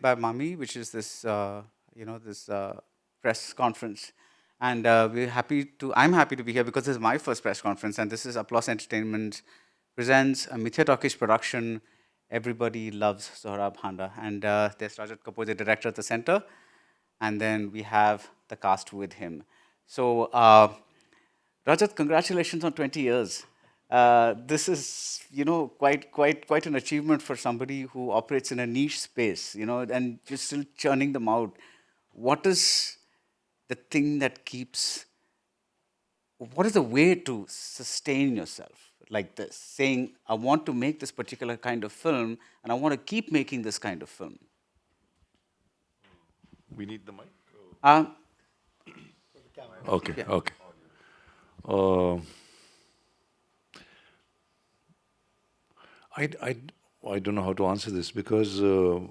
by Mami, which is this, this press conference. And I'm happy to be here because this is my first press conference, and this is Applause Entertainment presents a Mithya Talkish production. Everybody loves Sohrab Handa. And there's Rajat Kapoor, the director at the center. And then we have the cast with him. So, Rajat, congratulations on 20 years. This is, quite an achievement for somebody who operates in a niche space, and you're still churning them out. What is the thing that keeps, what is the way to sustain yourself like this? Saying, I want to make this particular kind of film, and I want to keep making this kind of film. We need the mic? Um, Okay, yeah. okay. Uh, I, I, I don't know how to answer this because there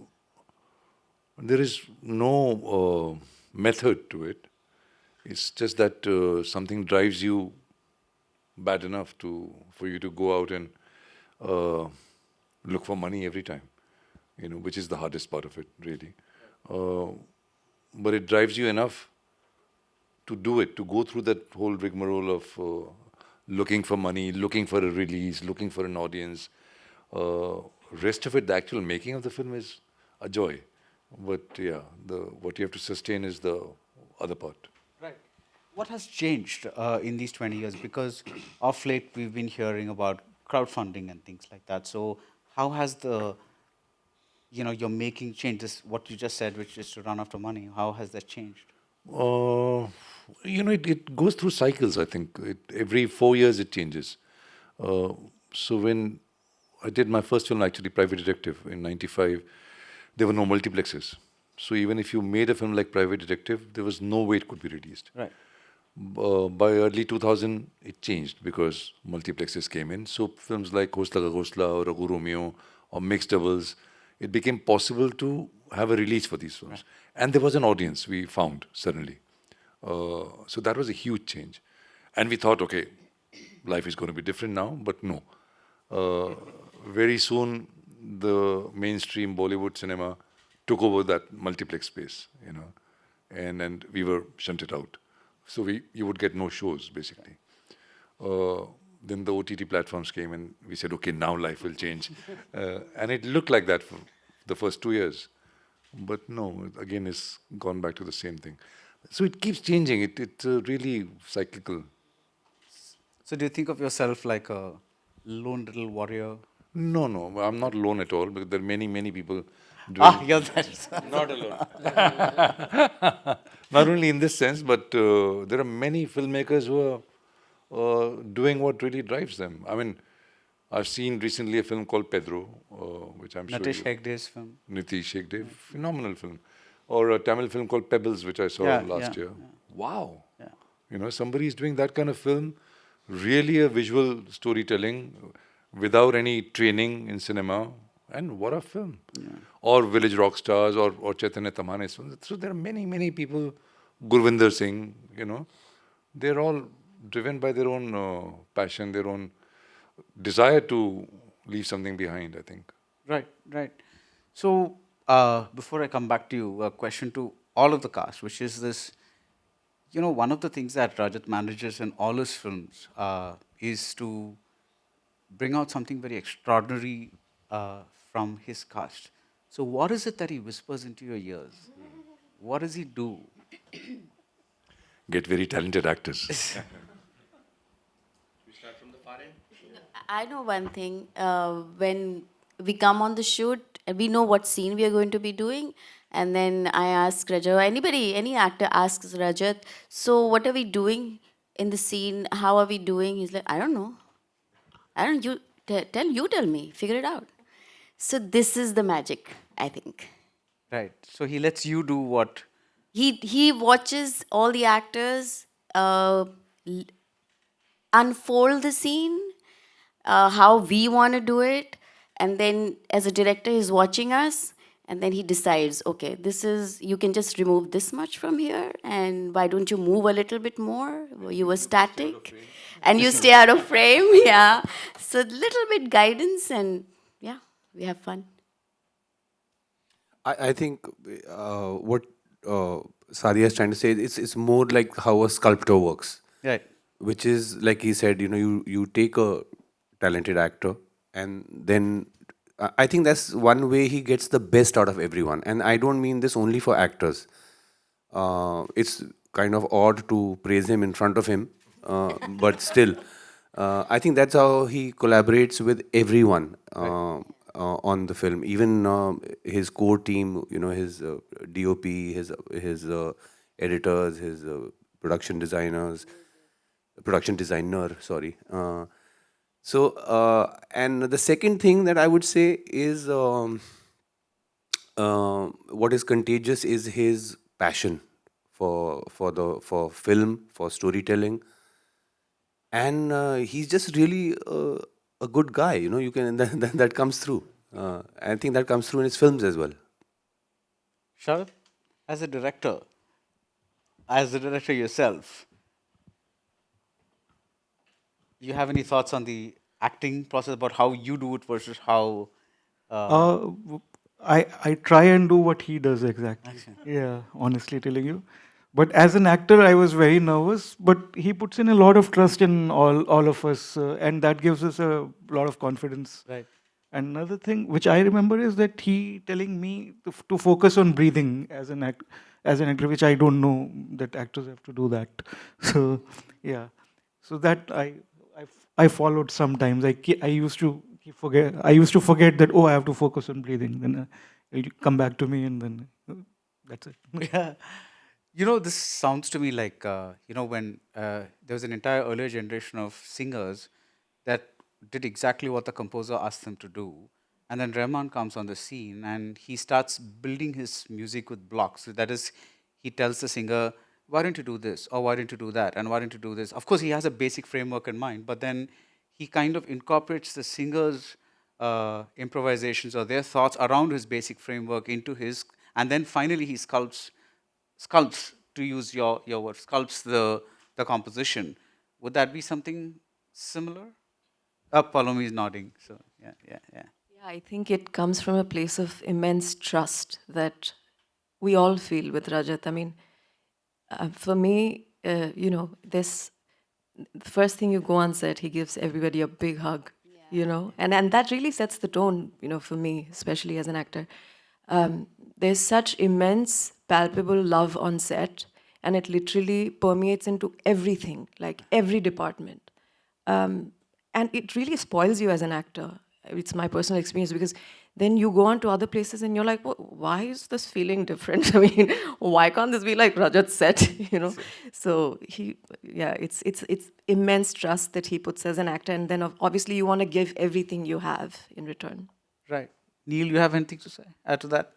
is no method to it. It's just that something drives you bad enough for you to go out and uh, look for money every time, which is the hardest part of it, really. Uh, but it drives you enough to do it, to go through that whole rigmarole of looking for money, looking for a release, looking for an audience. Uh, Rest of it, the actual making of the film is a joy. But yeah, what you have to sustain is the other part. Right. What has changed in these 20 years? Because of late we've been hearing about crowdfunding and things like that. So how has your making changed? This, what you just said, which is to run after money. How has that changed? Uh, it goes through cycles, I think. Every 4 years it changes. Uh, so when I did my first film, actually, Private Detective, in 95, there were no multiplexes. So even if you made a film like Private Detective, there was no way it could be released. Right. By early 2000, it changed because multiplexes came in. So films like Hosla Ka Ghosla or Raghu Romeo or Mixed Doubles, it became possible to have a release for these films. And there was an audience, we found, suddenly. So that was a huge change. And we thought, okay, life is going to be different now, but no. Uh, Very soon, the mainstream Bollywood cinema took over that multiplex space, and we were shunted out. So you would get no shows, basically. Uh, then the OTT platforms came and we said, okay, now life will change. And it looked like that for the first 2 years. But no, again, it's gone back to the same thing. So it keeps changing. It's really cyclical. So do you think of yourself like a lone little warrior? No, no, I'm not alone at all because there are many, many people Ah, doing. you're that. Not alone. Not only in this sense, but there are many filmmakers who are doing what really drives them. I mean, I've seen recently a film called Pedro, which I'm sure Natish you. Hegde's film. Nitish Hegde, phenomenal film. Or a Tamil film called Pebbles, which I saw Yeah, last yeah, year. Wow. yeah. Somebody is doing that kind of film, really a visual storytelling without any training in cinema. And what a film. Or Village Rock Stars or Chaitanya Tamhane's films. So there are many, many people, Gurvinder Singh, they're all driven by their own passion, their own desire to leave something behind, I think. Right, right. So before I come back to you, a question to all of the cast, which is this, one of the things that Rajat manages in all his films is to bring out something very extraordinary from his cast. So what is it that he whispers into your ears? What does he do? Get very talented actors. I know one thing. When we come on the shoot, we know what scene we are going to be doing. And then I ask Rajat, or anybody, any actor asks Rajat, so what are we doing in the scene? How are we doing? He's like, I don't know. I don't you tell me, figure it out. So this is the magic, I think. Right. So he lets you do what? He watches all the actors l- unfold the scene, how we want to do it, and then as a director, he's watching us, and then he decides, okay, this is you can just remove this much from here, and why don't you move a little bit more? You were static, and you stay out of frame, yeah. So little bit guidance, and yeah, we have fun. I think what Sadia is trying to say, it's more like how a sculptor works, Right. which is like he said, you take a talented actor, and then I think that's one way he gets the best out of everyone. And I don't mean this only for actors. It's kind of odd to praise him in front of him, but still, I think that's how he collaborates with everyone Right. on the film. Even his core team, his DOP, his editors, his production designer, sorry. And the second thing that I would say is what is contagious is his passion for film, for storytelling, and he's just really a good guy. You can that comes through. I think that comes through in his films as well. Sharad, as a director, yourself, do you have any thoughts on the acting process about how you do it versus how? Uh, W- I try and do what he does exactly. Action. Yeah, honestly telling you. But as an actor, I was very nervous. But he puts in a lot of trust in all of us, and that gives us a lot of confidence. Right. Another thing which I remember is that he telling me to focus on breathing as an actor, which I don't know that actors have to do that. So yeah, so that I followed sometimes. I used to forget. I used to forget that, oh, I have to focus on breathing. Then it'll come back to me, and then that's it. Yeah. This sounds to me like, when there was an entire earlier generation of singers that did exactly what the composer asked them to do. And then Rahman comes on the scene and he starts building his music with blocks. So that is, he tells the singer, why don't you do this? Or why don't you do that? And why don't you do this? Of course, he has a basic framework in mind, but then he kind of incorporates the singer's improvisations or their thoughts around his basic framework into his, and then finally he sculpts, to use your word, sculpts the composition. Would that be something similar? Palomi is nodding. So yeah, yeah, yeah. Yeah, I think it comes from a place of immense trust that we all feel with Rajat. I mean, for me, this the first thing you go on set, he gives everybody a big hug, and that really sets the tone, for me, especially as an actor. There's such immense, palpable love on set, and it literally permeates into everything, like every department. And it really spoils you as an actor. It's my personal experience because then you go on to other places and you're like, why is this feeling different? I mean, why can't this be like Rajat said, So it's immense trust that he puts as an actor, and then obviously you want to give everything you have in return. Right. Neil, you have anything to say? Add to that?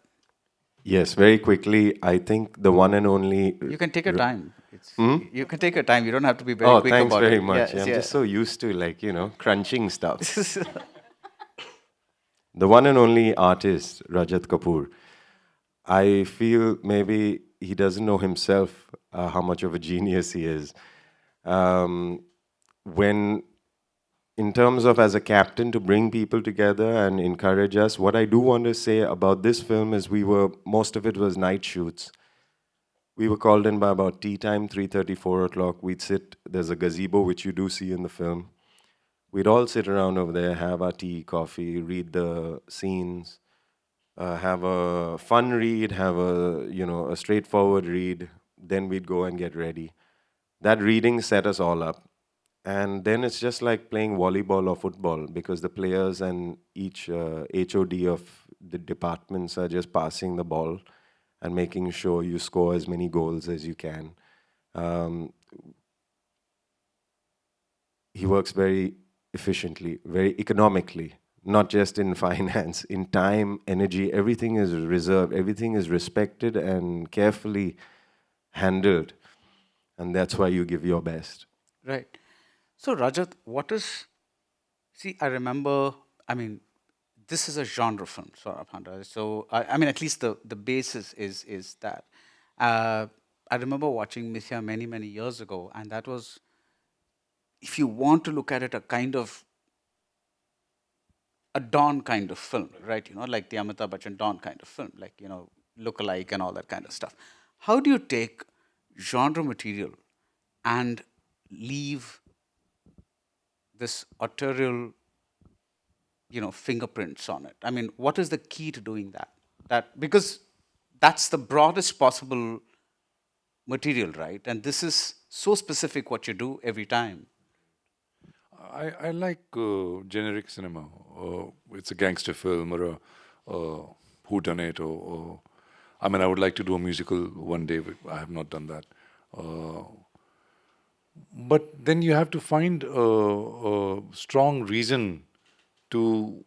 Yes, very quickly. I think the one and only. You can take your time. You can take your time. You don't have to be very Oh, quick thanks about very it. much. Yes, I'm yeah. just so used to crunching stuff. The one and only artist, Rajat Kapoor. I feel maybe he doesn't know himself how much of a genius he is. When in terms of as a captain to bring people together and encourage us, what I do want to say about this film is most of it was night shoots. We were called in by about tea time, 3:30, 4 o'clock. We'd sit, there's a gazebo, which you do see in the film. We'd all sit around over there, have our tea, coffee, read the scenes, have a fun read, have a straightforward read. Then we'd go and get ready. That reading set us all up. And then it's just like playing volleyball or football because the players and each HOD of the departments are just passing the ball and making sure you score as many goals as you can. Um, he works very efficiently, very economically, not just in finance, in time, energy, everything is reserved, everything is respected and carefully handled. And that's why you give your best. Right. So Rajat, see, I remember, this is a genre film, Sohrab Handa. So, at least the basis is that. Uh, I remember watching Mithya many, many years ago, and that was, if you want to look at it, a kind of a Dawn kind of film, right? Like the Amitabh Bachchan Dawn kind of film, like, look-alike and all that kind of stuff. How do you take genre material and leave this authorial, fingerprints on it? I mean, what is the key to doing that? Because that's the broadest possible material, right? And this is so specific what you do every time. I like generic cinema. It's a gangster film or a whodunit, or I mean, I would like to do a musical one day. But I have not done that. But then you have to find a strong reason to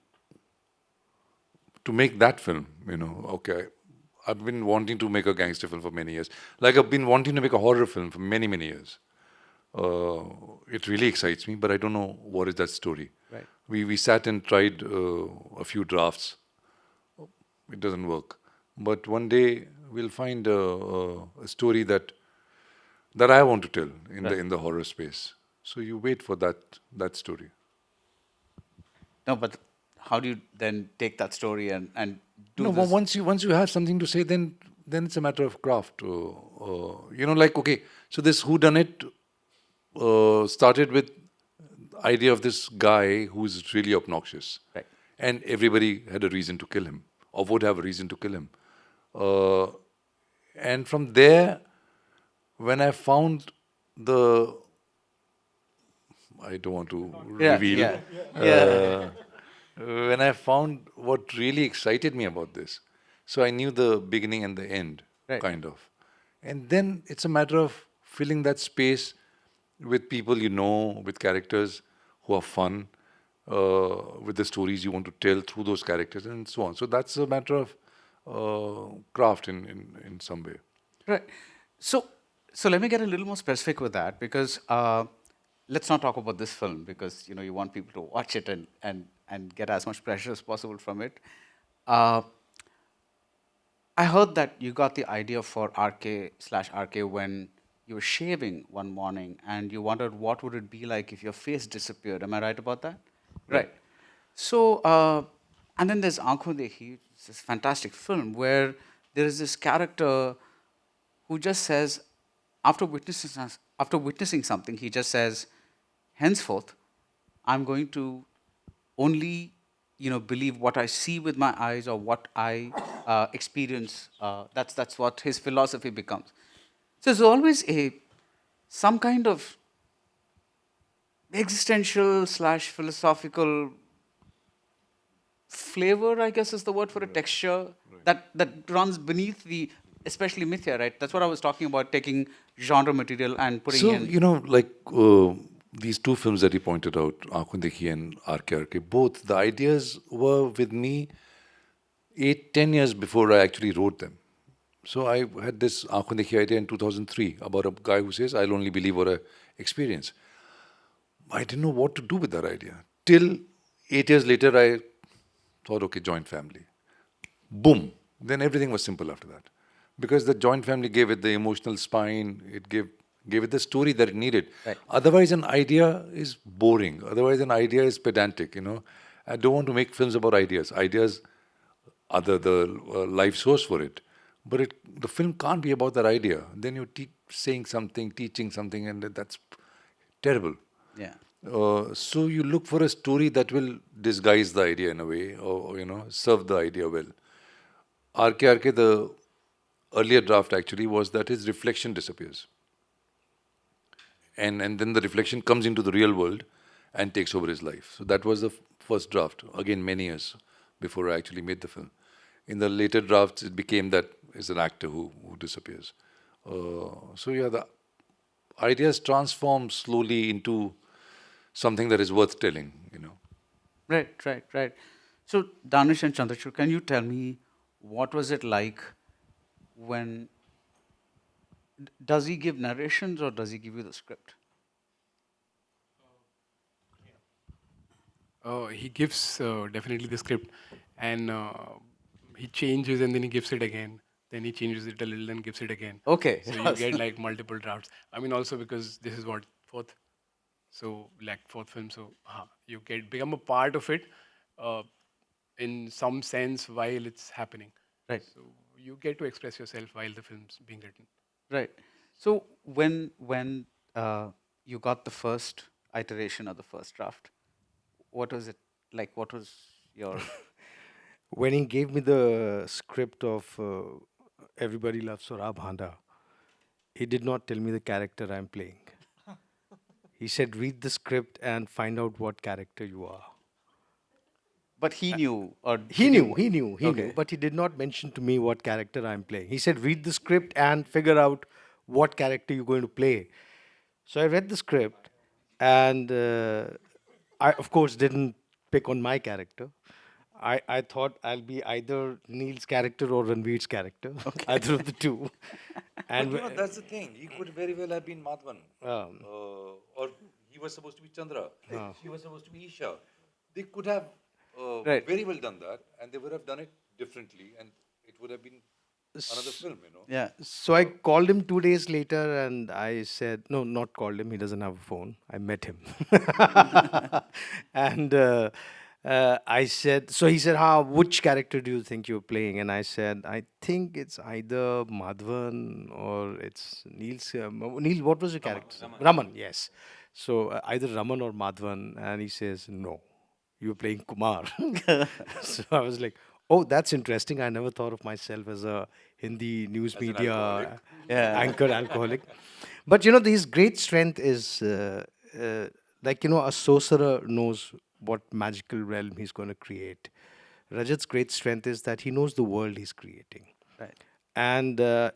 make that film. Okay, I've been wanting to make a gangster film for many years. Like I've been wanting to make a horror film for many, many years. It really excites me, but I don't know what is that story. Right. We sat and tried a few drafts. It doesn't work. But one day we'll find a story that I want to tell in the horror space. So you wait for that story. No, but how do you then take that story and do No, this? once you have something to say, then it's a matter of craft. Like okay, so this whodunit started with idea of this guy who's really obnoxious, Right. and everybody had a reason to kill him or would have a reason to kill him, uh, and from there, when I found the I don't want to Yeah, reveal. yeah, yeah. When I found what really excited me about this, so I knew the beginning and the end, Right. kind of. And then it's a matter of filling that space with people with characters who are fun, with the stories you want to tell through those characters, and so on. So that's a matter of craft in some way. Right. So let me get a little more specific with that, because let's not talk about this film, because you want people to watch it and get as much pleasure as possible from it. Uh, I heard that you got the idea for RK/RK when you were shaving one morning and you wondered what would it be like if your face disappeared. Am I right about that? Right. So, and then there's Aankhon Dekhi, this fantastic film where there is this character who just says, after witnessing something, he just says, henceforth, I'm going to only, believe what I see with my eyes or what I experience. That's what his philosophy becomes. So there's always some kind of existential / philosophical flavor, I guess is the word for a texture that runs beneath the, especially Mithya, right? That's what I was talking about, taking genre material and putting So, in. like these two films that you pointed out, Aankhon Dekhi and RK, both, the ideas were with me 8-10 years before I actually wrote them. So I had this Aankhon Dekhi idea in 2003 about a guy who says, I'll only believe what I experience. I didn't know what to do with that idea. Till 8 years later, I thought, okay, joint family. Boom. Then everything was simple after that. Because the joint family gave it the emotional spine, it gave it the story that it needed. Right. Otherwise, an idea is boring. Otherwise, an idea is pedantic, I don't want to make films about ideas. Ideas are the life source for it. But the film can't be about that idea. Then you're saying something, teaching something, and that's terrible. Yeah. So you look for a story that will disguise the idea in a way, or serve the idea well. RK, the earlier draft actually was that his reflection disappears, and then the reflection comes into the real world and takes over his life. So that was the first draft. Again, many years before I actually made the film. In the later drafts, it became that is an actor who disappears. So yeah, the ideas transform slowly into something that is worth telling. Right. So, Danish and Chandrachur, can you tell me what was it like when, does he give narrations or does he give you the script? He gives definitely the script, and he changes and then he gives it again. Then he changes it a little and gives it again. Okay. So you get like multiple drafts. I mean, also because this is what fourth, so like fourth film. So you become a part of it. in some sense while it's happening. Right. So you get to express yourself while the film's being written. Right. So when you got the first iteration of the first draft, what was it like? What was your When he gave me the script of Everybody Loves Sohrab Handa, he did not tell me the character I'm playing. He said, read the script and find out what character you are. But he knew, or He did knew, he knew, he Okay. knew, but he did not mention to me what character I'm playing. He said, read the script and figure out what character you're going to play. So I read the script, and I, of course, didn't pick on my character. I thought I'll be either Neil's character or Ranveer's character, either of the two. And But you know, that's the thing. He could very well have been Madhavan. Or he was supposed to be Chandra. She was supposed to be Isha. They could have Right. very well done that, and they would have done it differently, and it would have been another film, you know. Yeah. so I called him 2 days later, and I said, no, not called him. He doesn't have a phone. I met him. And I said, so he said, which character do you think you're playing? And I said, I think it's either Madhavan or it's Neil's. Neil, what was your character? Raman, yes. So either Raman or Madhavan. And he says, no, you're playing Kumar. So I was like, oh, that's interesting. I never thought of myself as a Hindi news media anchor alcoholic. But his great strength is a sorcerer knows what magical realm he's going to create. Rajat's great strength is that he knows the world he's creating. Right. And the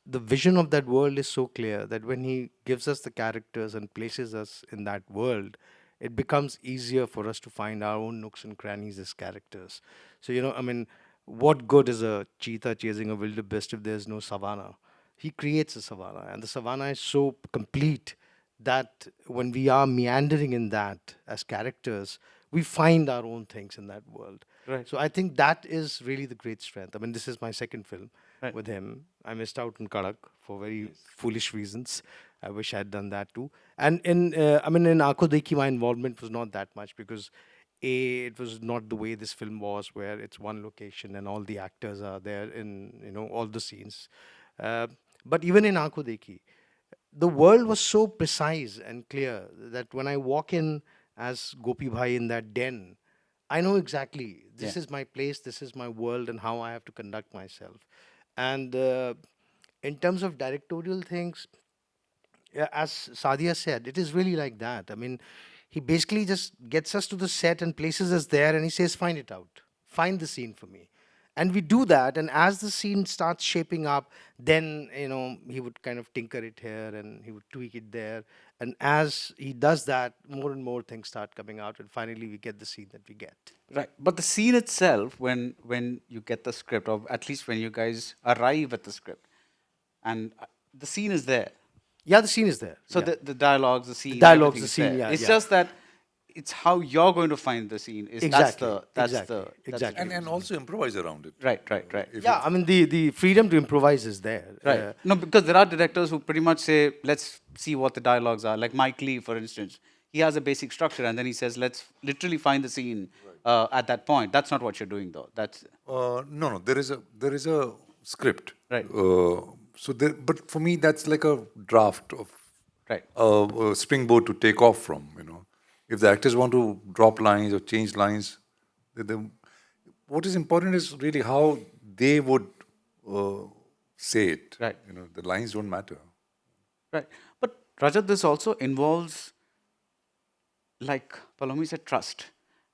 vision of that world is so clear that when he gives us the characters and places us in that world, it becomes easier for us to find our own nooks and crannies as characters. So, what good is a cheetah chasing a wildebeest if there's no savannah? He creates a savannah, and the savannah is so complete that when we are meandering in that as characters, we find our own things in that world. Right. So I think that is really the great strength. I mean, this is my second film Right. with him. I missed out on Kadak for very foolish reasons. I wish I had done that too. And in Aankho Dekhi, my involvement was not that much because it was not the way this film was, where it's one location and all the actors are there in all the scenes. But even in Aankho Dekhi, the world was so precise and clear that when I walk in as Gopi Bhai in that den, I know exactly this Yeah. is my place, this is my world, and how I have to conduct myself. And in terms of directorial things, yeah, as Sadia said, it is really like that. I mean, he basically just gets us to the set and places us there, and he says, find it out. Find the scene for me. And we do that, and as the scene starts shaping up, then, he would kind of tinker it here and he would tweak it there. And as he does that, more and more things start coming out, and finally we get the scene that we get. Right. But the scene itself, when you get the script, or at least when you guys arrive at the script, and the scene is there. Yeah, the scene is there. So yeah. the dialogues, the scene, dialogues, everything the is scene, there. yeah, It's yeah. just that it's how you're going to find the scene. Exactly, That's exactly, the exactly. And also improvise around it. right. Yeah, I mean, the freedom to improvise is there. Right. No, because there are directors who pretty much say, let's see what the dialogues are. Like Mike Lee, for instance. He has a basic structure, and then he says, let's literally find the scene at that point. That's not what you're doing, though. That's No. There is a script. Right. But for me, that's like a draft of right. a springboard to take off from. If the actors want to drop lines or change lines, what is important is really how they would say it. Right. The lines don't matter. Right. But Rajat, this also involves, like Palomi said, trust.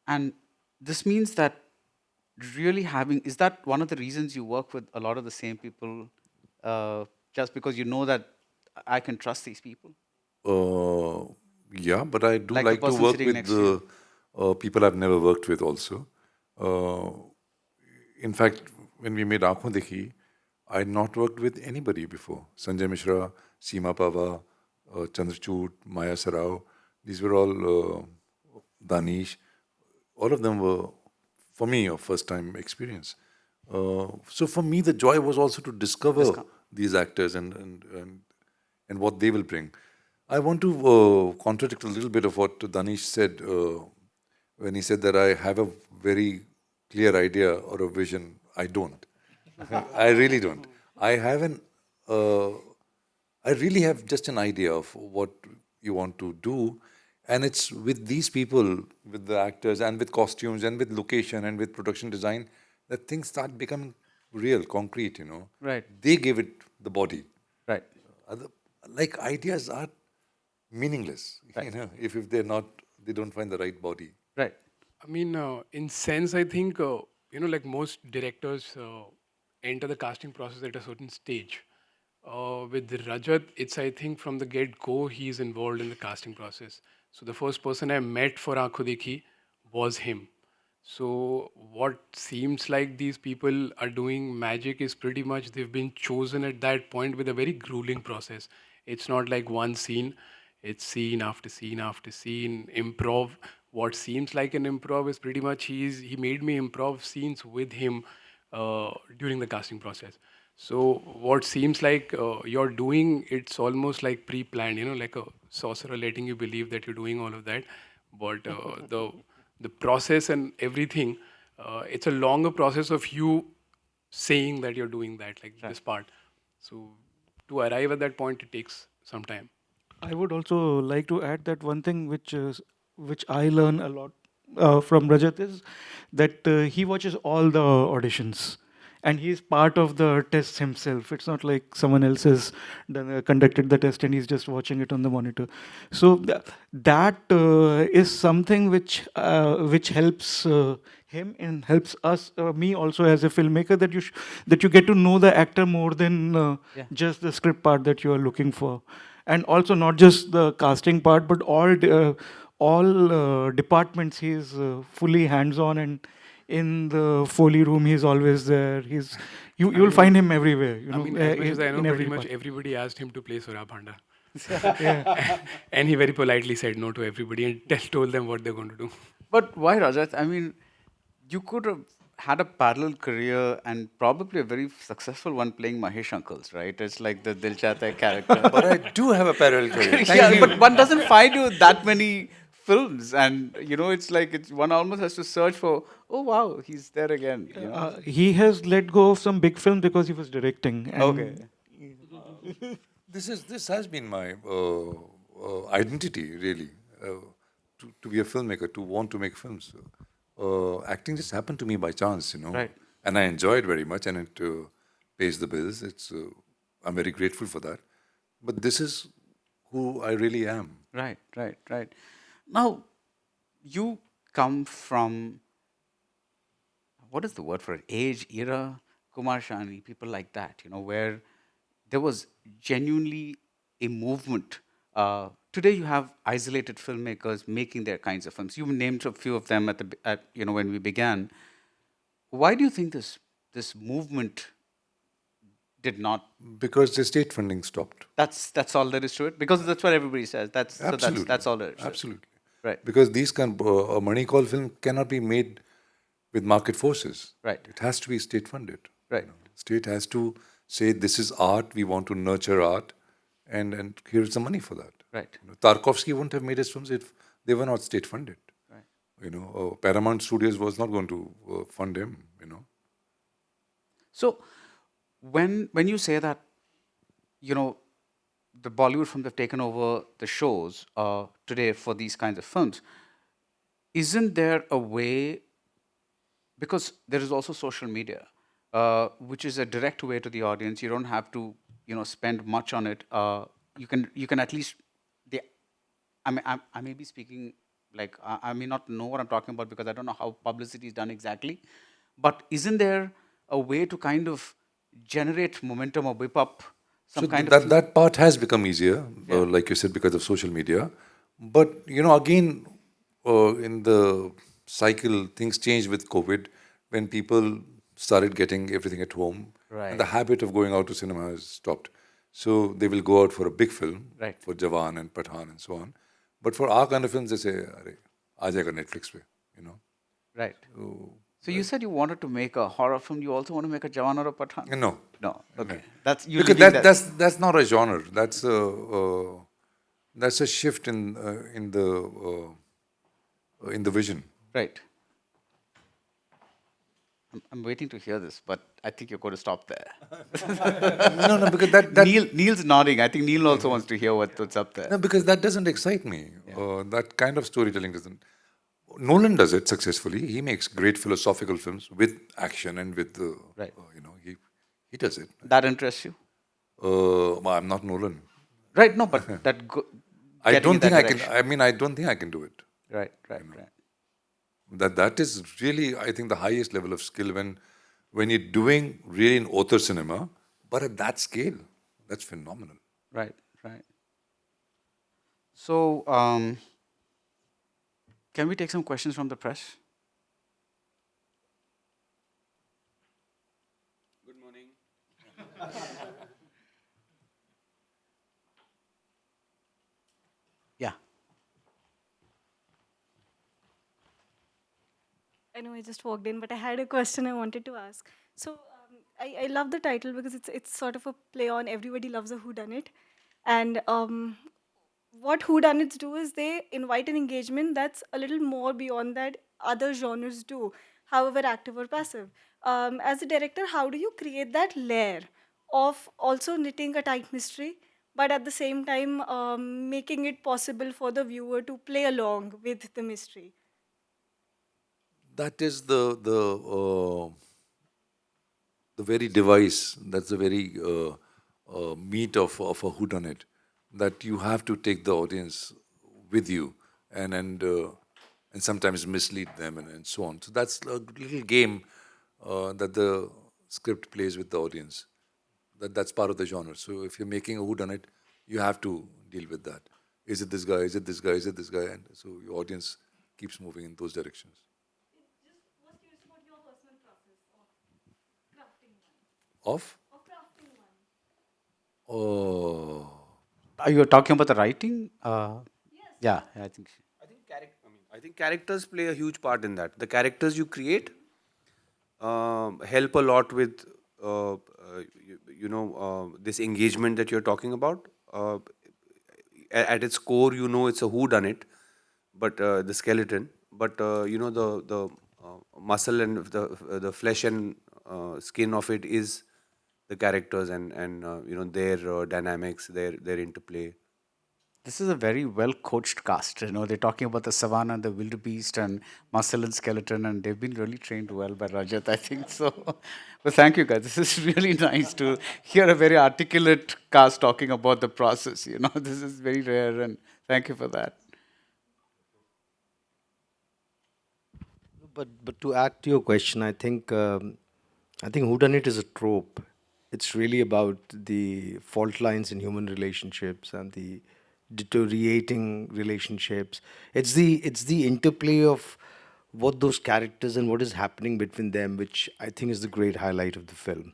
And this means that really is that one of the reasons you work with a lot of the same people, just because you know that I can trust these people? Yeah, but I do Like the like to person work sitting with next to the people I've never worked with also. In fact, when we made Aankhon Dekhi, I had not worked with anybody before. Sanjay Mishra, Seema Pava, Chandrachud, Maya Sarao, these were all Danish. All of them were, for me, a first-time experience. So for me, the joy was also to discover these actors and what they will bring. I want to contradict a little bit of what Danish said when he said that I have a very clear idea or a vision. I don't. I really don't. I haven't. I really have just an idea of what you want to do, and it's with these people, with the actors, and with costumes, and with location, and with production design, that things start becoming real, concrete. Right. They give it the body. Right. Other, like ideas are meaningless, if they're not, they don't find the right body. Right. I mean, in sense, I think like most directors enter the casting process at a certain stage. With Rajat, it's I think from the get go he's involved in the casting process. So the first person I met for Aankho Dekhi was him. So what seems like these people are doing magic is pretty much they've been chosen at that point with a very grueling process. It's not like one scene, it's scene after scene after scene, improv. What seems like an improv is pretty much he made me improv scenes with him during the casting process. So what seems like you're doing, it's almost like pre-planned, like a sorcerer letting you believe that you're doing all of that. But the process and everything, it's a longer process of you saying that you're doing that, like this part. So to arrive at that point, it takes some time. I would also like to add that one thing which I learn a lot from Rajat is that he watches all the auditions and he's part of the tests himself. It's not like someone else has conducted the test and he's just watching it on the monitor. So that is something which helps him and helps us, me also as a filmmaker, that you get to know the actor more than just the script part that you are looking for, and also not just the casting part, but all departments. He's fully hands-on, and in the Foley room, he's always there. You'll find him everywhere. I mean, as much as I know, in pretty every much part. everybody asked him to play Sohrab Handa. And he very politely said no to everybody and told them what they're going to do. But why, Rajat? I mean, you could have had a parallel career and probably a very successful one playing Mahesh Uncles, right? It's like the Dil Chahta Hai character. But I do have a parallel career. Yeah, but one doesn't find you that many films, and it's like one almost has to search for. Oh wow, he's there again. He has let go of some big films because he was directing. And Okay. This has been my identity, really, to be a filmmaker, to want to make films. Acting just happened to me by chance, Right. and I enjoy it very much, and it pays the bills. I'm very grateful for that. But this is who I really am. Right, right, right. Now, you come from, what is the word for it? Age, era, Kumar Shani, people like that, where there was genuinely a movement. Today, you have isolated filmmakers making their kinds of films. You named a few of them when we began. Why do you think this movement did not? Because the state funding stopped. That's all there is to it. Because that's what everybody says. Absolutely. That's all there is. Absolutely. Right. Because these a money call film cannot be made with market forces. Right. It has to be state funded. Right. State has to say this is art. We want to nurture art, and here's the money for that. Right. Tarkovsky wouldn't have made his films if they were not state funded. Right. Paramount Studios was not going to fund him. So, when you say that, the Bollywood films have taken over the shows today for these kinds of films, isn't there a way? Because there is also social media, which is a direct way to the audience. You don't have to, spend much on it. You can at least. I may be speaking like I may not know what I'm talking about because I don't know how publicity is done exactly. But isn't there a way to kind of generate momentum or whip up some kind of that part has become easier, like you said, because of social media. But again, in the cycle, things changed with COVID when people started getting everything at home, Right. and the habit of going out to cinema has stopped. So they will go out for a big film, Right. for Jawan and Pathan and so on. But for our kind of films, they say, "Arey, aa jayega Netflix pe," Right. So you said you wanted to make a horror film. You also want to make a Jawan or a Pathan? No. No. Okay. That's you. Because leaving that. that's not a genre. That's a shift in the vision. Right. I'm waiting to hear this, but I think you're going to stop there. No, because that Neil's nodding. I think Neil also wants to hear what's up there. no, because that doesn't excite me. That kind of storytelling doesn't. Nolan does it successfully. He makes great philosophical films with action and with Right. he does it. That interests you? I'm not Nolan. Right. No, but I getting don't in think that I can. direction. I mean, I don't think I can do it. Right. Right. That is really, I think, the highest level of skill when you're doing really an author cinema, but at that scale, that's phenomenal. Right. So, can we take some questions from the press? Good morning. Yeah. I know I just walked in, but I had a question I wanted to ask. So I love the title because it's sort of a play on everybody loves a whodunit, and what whodunits do is they invite an engagement that's a little more beyond that other genres do, however active or passive. As a director, how do you create that layer of also knitting a tight mystery, but at the same time making it possible for the viewer to play along with the mystery? That is the very device. That's the very meat of a whodunit. That you have to take the audience with you and sometimes mislead them and so on. So that's a little game that the script plays with the audience. That's part of the genre. So if you're making a whodunit, you have to deal with that. Is it this guy? Is it this guy? Is it this guy? And so your audience keeps moving in those directions. Just was curious about your personal process of crafting one. Of Of crafting one. oh, Are you talking about the writing? Yeah, I think. I think characters play a huge part in that. The characters you create help a lot with, this engagement that you're talking about. At its core, it's a who done it, but the skeleton. But the muscle and the flesh and skin of it is the characters and their dynamics, their interplay. This is a very well coached cast. They're talking about the savannah, the wildebeest, and muscle and skeleton, and they've been really trained well by Rajat, I think so. But thank you, guys. This is really nice to hear a very articulate cast talking about the process. This is very rare, and thank you for that. But to add to your question, I think whodunit is a trope. It's really about the fault lines in human relationships and the deteriorating relationships. It's the interplay of what those characters and what is happening between them, which I think is the great highlight of the film.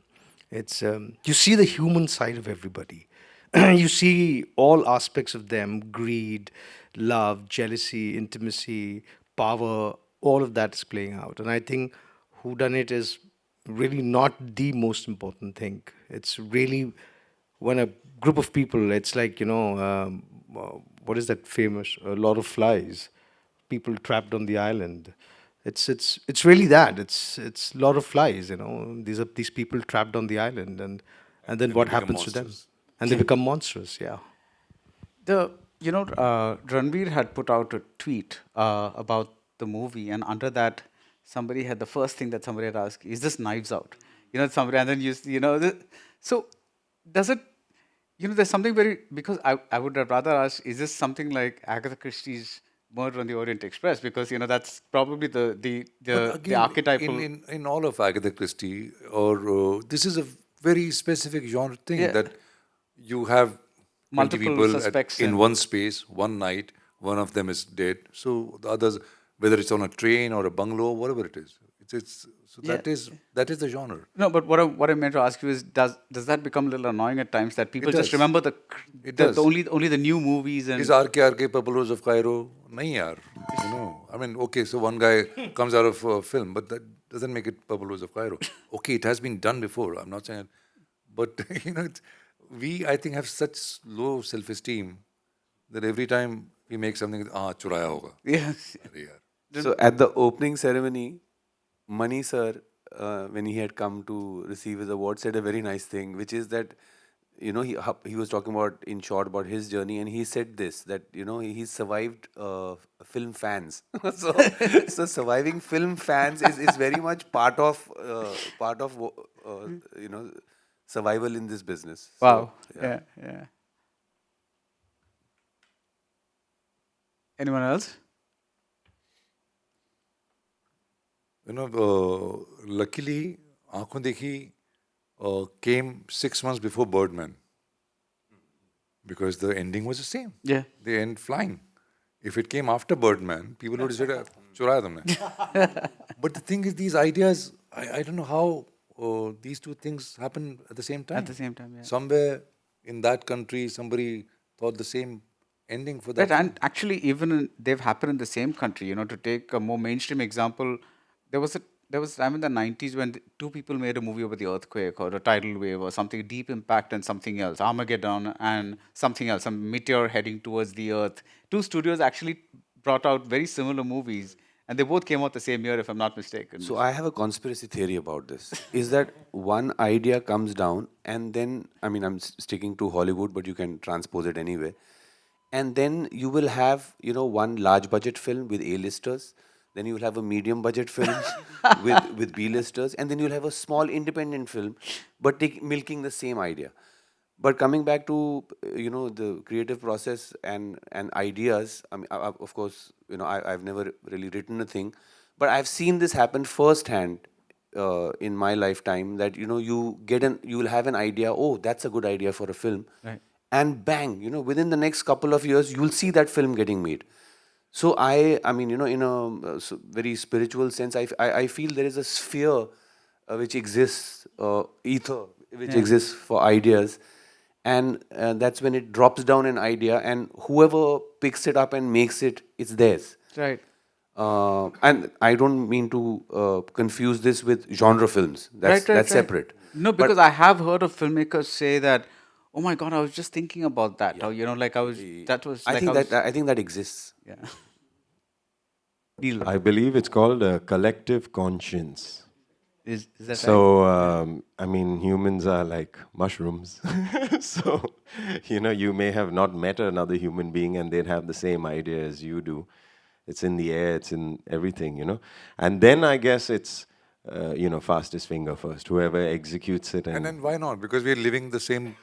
It's you see the human side of everybody. You see all aspects of them: greed, love, jealousy, intimacy, power. All of that is playing out, and I think whodunit is really not the most important thing. It's really when a group of people, it's like, what is that famous? A lot of flies, people trapped on the island. It's really that. It's Lord of Flies. These people trapped on the island, and then and they what become happens to them? monsters. And they become monstrous. Yeah. Ranveer had put out a tweet about the movie, and under that, somebody had the first thing that somebody had asked, "Is this Knives Out?" Somebody, and then so does it? There's something very, because I would rather ask, is this something like Agatha Christie's Murder on the Orient Express? Because that's probably the But the again, archetypal. in all of Agatha Christie, or this is a very specific genre thing Yeah. that you have 20 Multiple people suspects in and- one space, one night, one of them is dead. So the others, whether it's on a train or a bungalow, whatever it is, it's so Yeah. that is the genre. No, but what I meant to ask you is, does that become a little annoying at times that people just does. remember It the does. only the new movies and Is RK Purple Rose of Cairo? Nahi yaar. I mean, okay, so one guy comes out of a film, but that doesn't make it Purple Rose of Cairo. Okay, it has been done before. I'm not saying, but we, I think, have such low self-esteem that every time we make something, churaya hoga. yes. Arey yaar. So at the opening ceremony, Mani sir when he had come to receive his award, said a very nice thing, which is that, he was talking about, in short, about his journey, and he said this, that he survived film fans. So so surviving film fans is very much part of survival in this business. So Wow. yeah. Yeah, yeah. Anyone else? Luckily, Aankhon Dekhi came 6 months before Birdman because the ending was the same. Yeah. They end flying. If it came after Birdman, people would have said, "Churaya tumne." But the thing is, these ideas, I don't know how these two things happen at the same time. At the same time, yeah. Somewhere in that country, somebody thought the same ending for that. Right, film. and actually, they've happened in the same country. To take a more mainstream example, there was a time in the 90s when two people made a movie over the earthquake or a tidal wave or something, deep impact and something else, Armageddon and something else, some meteor heading towards the earth. Two studios actually brought out very similar movies, and they both came out the same year, if I'm not mistaken. So I have a conspiracy theory about this. Is that one idea comes down, and then, I mean, I'm sticking to Hollywood, but you can transpose it anyway. And then you will have, one large budget film with A-listers. Then you will have a medium budget film with B-listers, and then you'll have a small independent film, but milking the same idea. But coming back to the creative process and ideas, I mean, of course, I've never really written a thing, but I've seen this happen firsthand in my lifetime. That you will have an idea. Oh, that's a good idea for a film, Right. and bang, within the next couple of years, you'll see that film getting made. So I mean, in a very spiritual sense, I feel there is a sphere which exists, ether which Yeah. exists for ideas, and that's when it drops down an idea, and whoever picks it up and makes it, it's theirs. Right. And I don't mean to confuse this with genre films. That's separate. No, But because I have heard of filmmakers say that, oh my God, I was just thinking about that. Or, like that was I like think that exists. yeah. Deal. I believe it's called a collective conscience. Is that right? So, I mean, humans are like mushrooms. So, you may have not met another human being and they'd have the same idea as you do. It's in the air, it's in everything. And then I guess it's, fastest finger first, whoever executes it. And then why not? Because we're living the same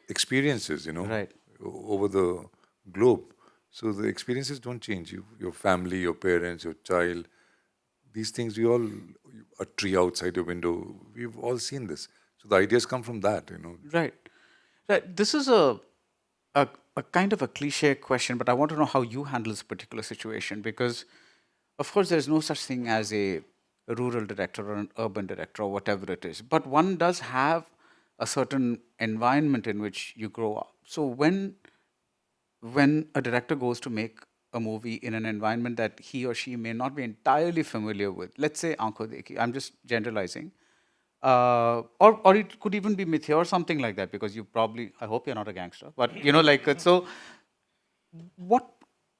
experiences, Right. over the globe. So the experiences don't change. Your family, your parents, your child, these things, a tree outside your window, we've all seen this. So the ideas come from that. Right. Right. This is a kind of a cliche question, but I want to know how you handle this particular situation because, of course, there's no such thing as a rural director or an urban director or whatever it is. But one does have a certain environment in which you grow up. So when a director goes to make a movie in an environment that he or she may not be entirely familiar with, let's say Aankhon Dekhi, I'm just generalizing, or it could even be Mithya or something like that, because you probably, I hope you're not a gangster, but so what,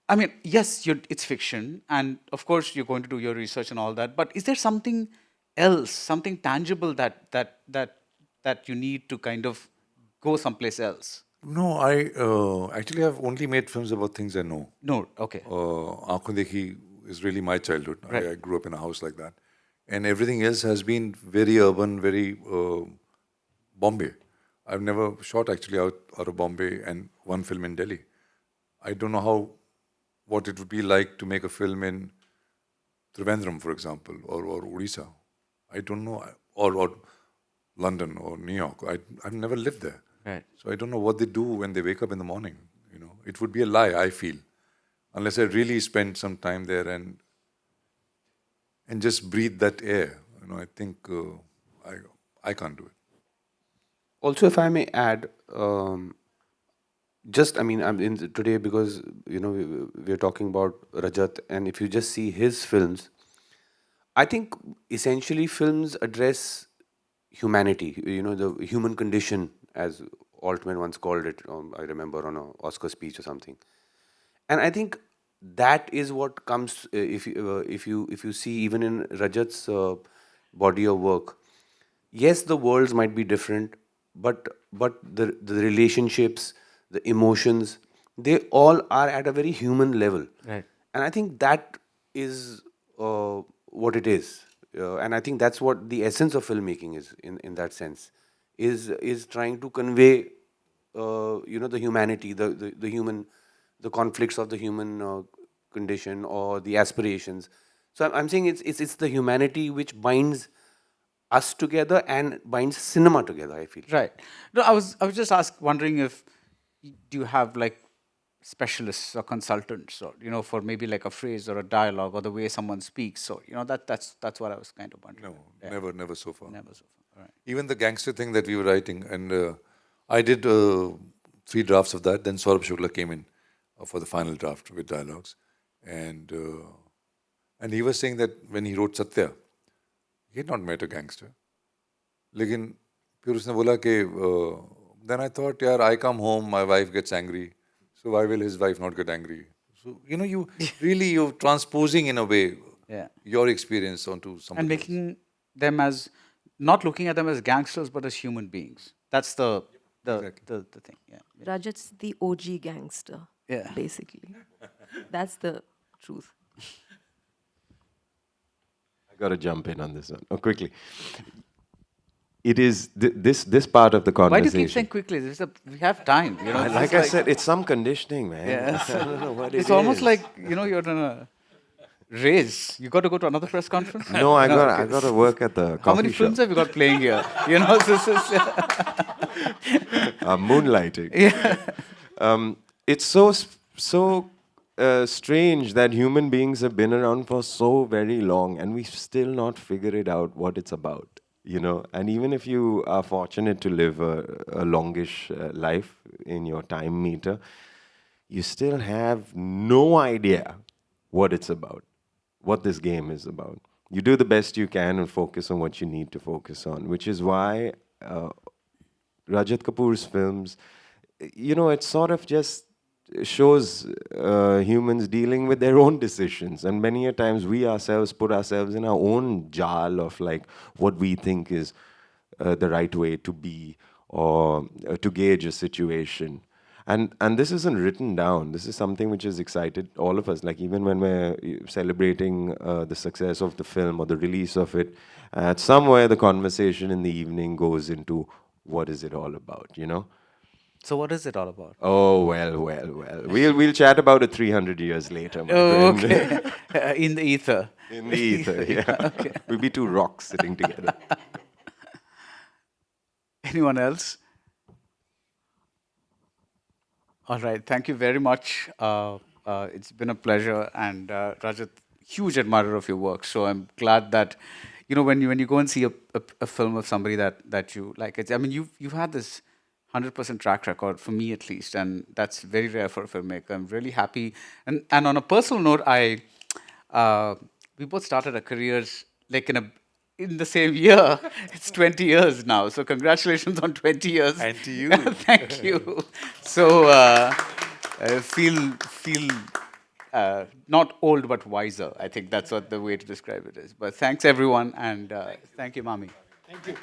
I mean, yes, it's fiction, and of course you're going to do your research and all that, but is there something else, something tangible that you need to kind of go someplace else? No, I actually have only made films about things I know. No, okay. Aankhon Dekhi is really my childhood. Right. I grew up in a house like that. And everything else has been very urban, very Bombay. I've never shot actually out of Bombay and one film in Delhi. I don't know what it would be like to make a film in Trivandrum, for example, or Odisha. I don't know, or London or New York. I've never lived there. Right. So I don't know what they do when they wake up in the morning. It would be a lie, I feel, unless I really spend some time there and just breathe that air. I think I can't do it. Also, if I may add, I mean, I'm in today because we're talking about Rajat, and if you just see his films, I think essentially films address humanity, the human condition, as Altman once called it. I remember on an Oscar speech or something. And I think that is what comes if you see even in Rajat's body of work, yes, the worlds might be different, but the relationships, the emotions, they all are at a very human level. Right. And I think that is what it is. And I think that's what the essence of filmmaking is in that sense, is trying to convey, the humanity, the human, the conflicts of the human condition or the aspirations. So I'm saying it's the humanity which binds us together and binds cinema together, I feel. Right. No, I was just wondering if do you have like specialists or consultants or for maybe like a phrase or a dialogue or the way someone speaks. So that's what I was kind of wondering. No, Yeah. never so far. Never so far. All right. Even the gangster thing that we were writing, and I did 3 drafts of that. Then Saurabh Shukla came in for the final draft with dialogues, and he was saying that when he wrote Satya, he had not met a gangster. लेकिन फिर उसने बोला कि then I thought, यार, I come home, my wife gets angry, so why will his wife not get angry? So you really you're transposing in a way Yeah. your experience onto somebody And making them as not looking at them as gangsters but as human beings. That's the thing. Yeah. Rajat's the OG gangster, Yeah. basically. That's the truth. I got to jump in on this one. Oh, quickly. It is this part of the Why do conversation. you keep saying quickly? We have time. It's Like just I said, it's some conditioning, man. Yeah. I don't know what it's it almost is. like you're in a race. You got to go to another press conference. No, I okay. got to work at the How coffee many films shop. have you got playing here? This is. Moonlighting. Yeah. It's so strange that human beings have been around for so very long, and we've still not figured it out what it's about. And even if you are fortunate to live a longish life in your time meter, you still have no idea what it's about, what this game is about. You do the best you can and focus on what you need to focus on, which is why Rajat Kapoor's films, it sort of just shows humans dealing with their own decisions. And many a times we ourselves put ourselves in our own jar of like what we think is the right way to be or to gauge a situation. And this isn't written down. This is something which has excited all of us. Like even when we're celebrating the success of the film or the release of it, at somewhere the conversation in the evening goes into what is it all about, So what is it all about? Oh, well. We'll chat about it 300 years later, my Oh, friend. okay. In the ether. In the ether, yeah. Okay. We'll be two rocks sitting together. Anyone else? All right. Thank you very much. It's been a pleasure. And Rajat, huge admirer of your work. So I'm glad that, when you go and see a film of somebody that you like, you've had this 100% track record, for me at least, and that's very rare for a filmmaker. I'm really happy. And on a personal note, we both started our careers like in the same year. It's 20 years now. So congratulations on 20 years. And to you. Thank you. So feel not old but wiser. I think that's what the way to describe it is. But thanks everyone, and thank you, Mami. Thank you.